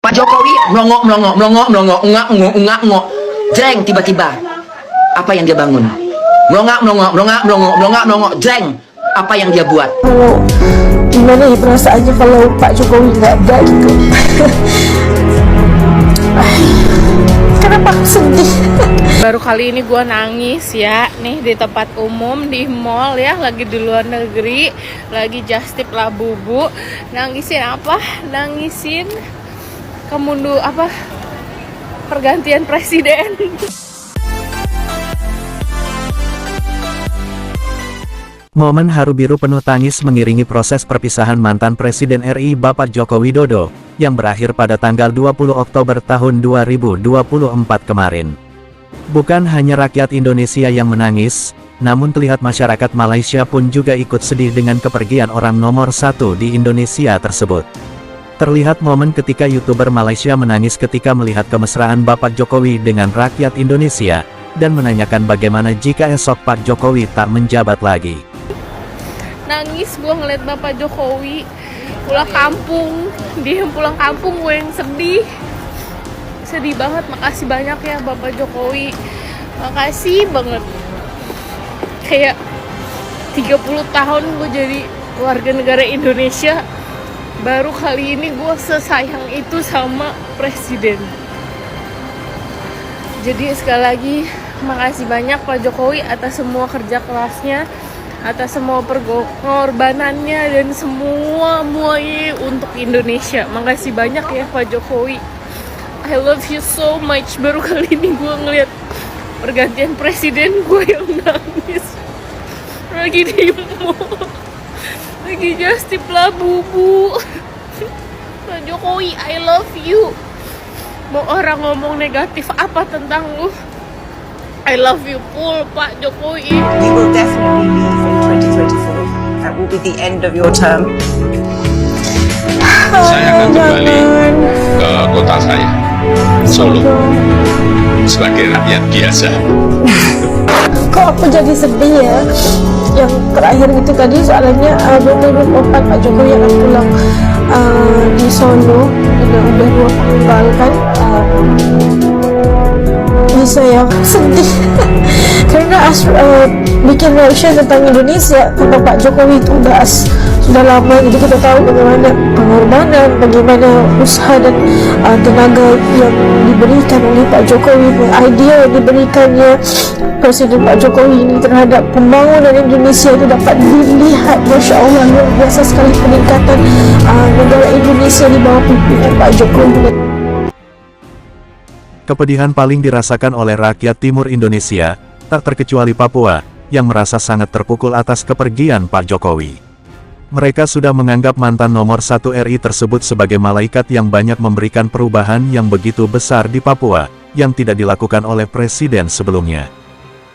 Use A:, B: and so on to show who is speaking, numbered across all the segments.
A: Pak Jokowi melongok, melongok, melongok, melongok, ngak, ngok, ngak, ngok. Jreng, tiba-tiba. Apa yang dia bangun? Melongak, melongok, melongak, melongok, melongak, melongok. Jreng, apa yang dia buat?
B: Kalau gimana ya perasaannya kalau Pak Jokowi nggak ada gitu. Kenapa aku sedih?
C: Baru kali ini gue nangis ya, nih di tempat umum, di mall ya, lagi di luar negeri, lagi just tip Labubu. Nangisin apa? Nangisin pergantian presiden.
D: Momen haru biru penuh tangis mengiringi proses perpisahan mantan Presiden RI Bapak Joko Widodo, yang berakhir pada tanggal 20 Oktober tahun 2024 kemarin. Bukan hanya rakyat Indonesia yang menangis, namun terlihat masyarakat Malaysia pun juga ikut sedih dengan kepergian orang nomor satu di Indonesia tersebut. Terlihat momen ketika YouTuber Malaysia menangis ketika melihat kemesraan Bapak Jokowi dengan rakyat Indonesia, dan menanyakan bagaimana jika esok Pak Jokowi tak menjabat lagi.
C: Nangis gue ngeliat Bapak Jokowi pulang kampung, dia pulang kampung, gue yang sedih banget. Makasih banyak ya Bapak Jokowi, makasih banget. Kayak 30 tahun gue jadi warga negara Indonesia, baru kali ini gue sesayang itu sama presiden. Jadi sekali lagi makasih banyak Pak Jokowi atas semua kerja kerasnya, atas semua pengorbanannya, dan semuanya untuk Indonesia. Makasih banyak ya Pak Jokowi. I love you so much. Baru kali ini gue ngeliat pergantian presiden, gue yang nangis. Lagi di mall, lagi just tip Labubu. Pak Jokowi, I love you. Mau orang ngomong negatif apa tentang lu, I love you full Pak Jokowi.
E: You will definitely leave in 2024. That will be the end of your term.
F: Saya akan kembali ke kota saya, Solo, sebagai rakyat biasa.
B: Kok aku jadi sedih ya? Yang terakhir itu tadi soalnya benar-benar Pak Jokowi yang pulang di Solo, udah 2 tanggal kan. Saya sedih karena bikin reaction tentang Indonesia tentang Pak Jokowi itu sudah lama, jadi kita tahu bagaimana pengorbanan, bagaimana usaha dan tenaga yang diberikan oleh Pak Jokowi, idea yang diberikannya Presiden Pak Jokowi ini terhadap pembangunan Indonesia itu dapat dilihat. Masya Allah, luar biasa sekali peningkatan negara Indonesia di bawah pimpinan Pak Jokowi.
D: Kepedihan paling dirasakan oleh rakyat timur Indonesia, tak terkecuali Papua, yang merasa sangat terpukul atas kepergian Pak Jokowi. Mereka sudah menganggap mantan nomor 1 RI tersebut sebagai malaikat yang banyak memberikan perubahan yang begitu besar di Papua, yang tidak dilakukan oleh presiden sebelumnya.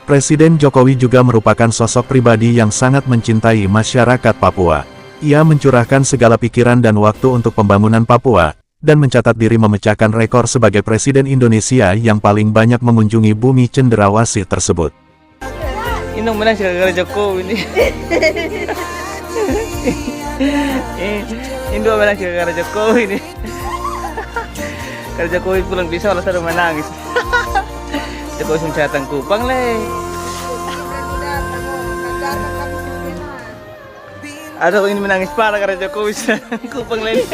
D: Presiden Jokowi juga merupakan sosok pribadi yang sangat mencintai masyarakat Papua. Ia mencurahkan segala pikiran dan waktu untuk pembangunan Papua, dan mencatat diri memecahkan rekor sebagai Presiden Indonesia yang paling banyak mengunjungi bumi cenderawasih tersebut.
G: Ini menang gara-gara Jokowi ini. Indo menang gara-gara Jokowi ini. Karena Jokowi pulang bisa alasan rumah nangis. Jokowi sudah datang Kupang le. Ada ini menangis parah karena Jokowi sudah Kupang le.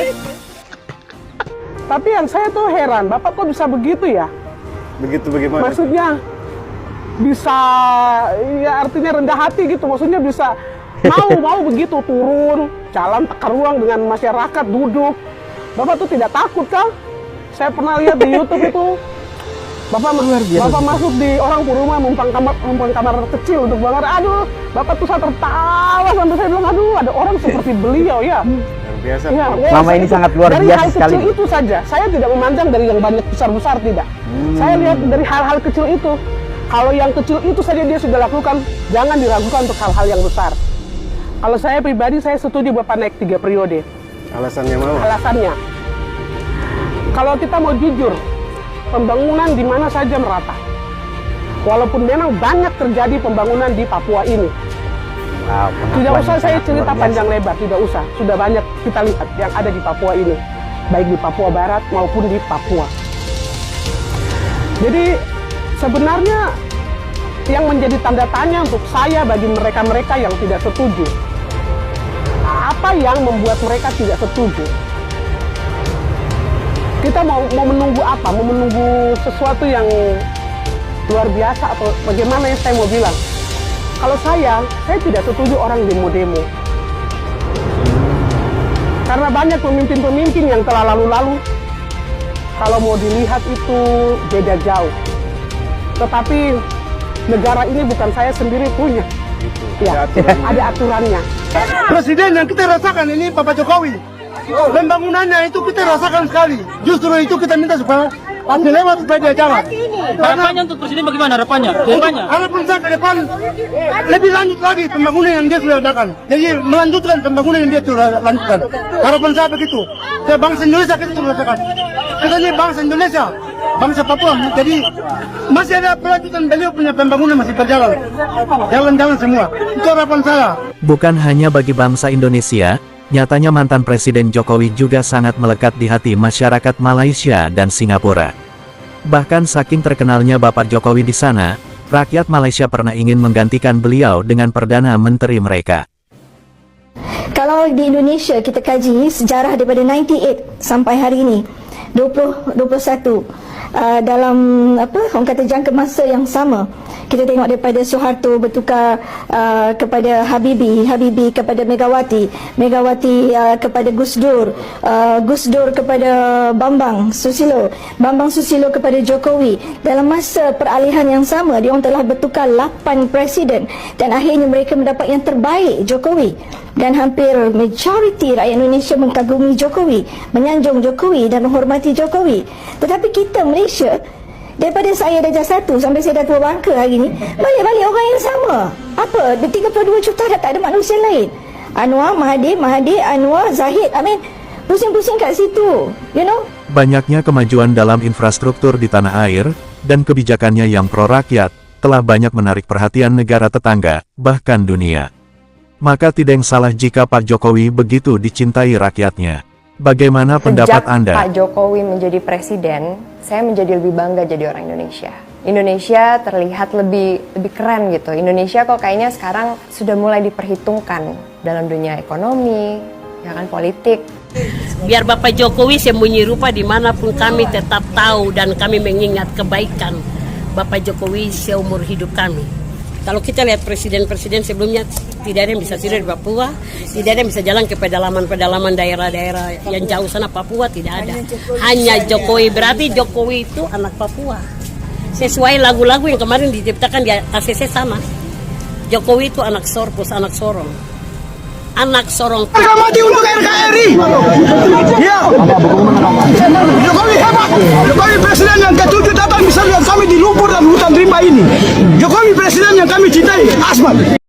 H: Tapi yang saya tuh heran, Bapak kok bisa begitu ya?
I: Begitu bagaimana?
H: Maksudnya bisa, ya artinya rendah hati gitu. Maksudnya bisa mau begitu turun, jalan takar ruang dengan masyarakat duduk. Bapak tuh tidak takut kan? Saya pernah lihat di YouTube itu, Bapak masuk di orang rumah numpang kamar kecil untuk banget. Aduh, Bapak tuh saya tertawa sampai saya bilang, aduh ada orang seperti beliau ya.
I: Biasa.
H: Ya,
I: Mama ini sangat luar
H: dari
I: biasa
H: hal
I: sekali.
H: Kecil itu saja, saya tidak memandang dari yang banyak besar-besar, tidak. Saya lihat dari hal-hal kecil itu. Kalau yang kecil itu saja dia sudah lakukan, jangan diragukan untuk hal-hal yang besar. Kalau saya pribadi, saya setuju Bapak naik 3 periode.
I: Alasannya mau?
H: Alasannya, kalau kita mau jujur, pembangunan di mana saja merata. Walaupun memang banyak terjadi pembangunan di Papua ini. Tidak usah saya cerita panjang lebar, tidak usah. Sudah banyak kita lihat yang ada di Papua ini. baik di Papua Barat maupun di Papua. Jadi sebenarnya yang menjadi tanda tanya untuk saya bagi mereka-mereka yang tidak setuju, apa yang membuat mereka tidak setuju? Kita mau menunggu apa? Mau menunggu sesuatu yang luar biasa atau bagaimana yang saya mau bilang? Kalau saya tidak setuju orang demo-demo. Karena banyak pemimpin-pemimpin yang telah lalu-lalu, kalau mau dilihat itu beda jauh. Tetapi negara ini bukan saya sendiri punya. Ya, ada aturannya.
J: Presiden yang kita rasakan ini Bapak Jokowi. Pembangunannya itu kita rasakan sekali. Justru itu kita minta supaya lewat supaya dia jalan.
G: Harapannya untuk presiden bagaimana harapannya?
J: Harapan saya ke depan lebih lanjut lagi pembangunan yang dia sudah lakukan. Jadi melanjutkan pembangunan yang dia sudah lanjutkan. Harapan saya begitu. Saya bangsa Indonesia kita sudah rasakan. Kita ini bangsa Indonesia, bangsa Papua. Jadi masih ada pelanjutan beliau punya pembangunan masih berjalan. Jalan-jalan semua. Itu harapan saya.
D: Bukan hanya bagi bangsa Indonesia, nyatanya mantan Presiden Jokowi juga sangat melekat di hati masyarakat Malaysia dan Singapura. Bahkan saking terkenalnya Bapak Jokowi di sana, rakyat Malaysia pernah ingin menggantikan beliau dengan Perdana Menteri mereka.
K: Kalau di Indonesia kita kaji sejarah daripada 98 sampai hari ini 2021, dalam orang kata jangka masa yang sama, kita tengok daripada Soeharto bertukar kepada Habibie kepada Megawati kepada Gus Dur, Gus Dur kepada Bambang Susilo kepada Jokowi. Dalam masa peralihan yang sama, dia orang telah bertukar 8 presiden dan akhirnya mereka mendapat yang terbaik, Jokowi. Dan hampir majoriti rakyat Indonesia mengagumi Jokowi, menyanjung Jokowi dan menghormati Jokowi. Tetapi kita Malaysia, daripada saya darjah 1 sampai saya dah tua bangka hari ni, balik-balik orang yang sama. Apa? 32 juta dah tak ada manusia lain. Anwar, Mahathir, Anwar, Zahid, Amin. Pusing-pusing kat situ, you know.
D: Banyaknya kemajuan dalam infrastruktur di tanah air, dan kebijakannya yang pro-rakyat, telah banyak menarik perhatian negara tetangga, bahkan dunia. Maka tidak salah jika Pak Jokowi begitu dicintai rakyatnya. Bagaimana pendapat Anda?
L: Pak Jokowi menjadi presiden, saya menjadi lebih bangga jadi orang Indonesia. Indonesia terlihat lebih keren gitu. Indonesia kok kayaknya sekarang sudah mulai diperhitungkan dalam dunia ekonomi, ya kan, politik.
M: Biar Bapak Jokowi sembunyi rupa dimanapun kami tetap tahu dan kami mengingat kebaikan Bapak Jokowi seumur hidup kami. Kalau kita lihat presiden-presiden sebelumnya, tidak ada yang bisa tidur di Papua, tidak ada yang bisa jalan ke pedalaman daerah-daerah yang jauh sana Papua, tidak ada. Hanya Jokowi, berarti Jokowi itu anak Papua. Sesuai lagu-lagu yang kemarin diciptakan di ACC sama. Jokowi itu anak Sorpus, anak Sorong. Anak Sorong.
J: Harga mati untuk NKRI. Ya. Jokowi hebat. Jokowi presiden yang ke-7 datang bisa lihat kami di lumpur dan hutan rimba ini. Jokowi presiden yang kami cintai, Asmat.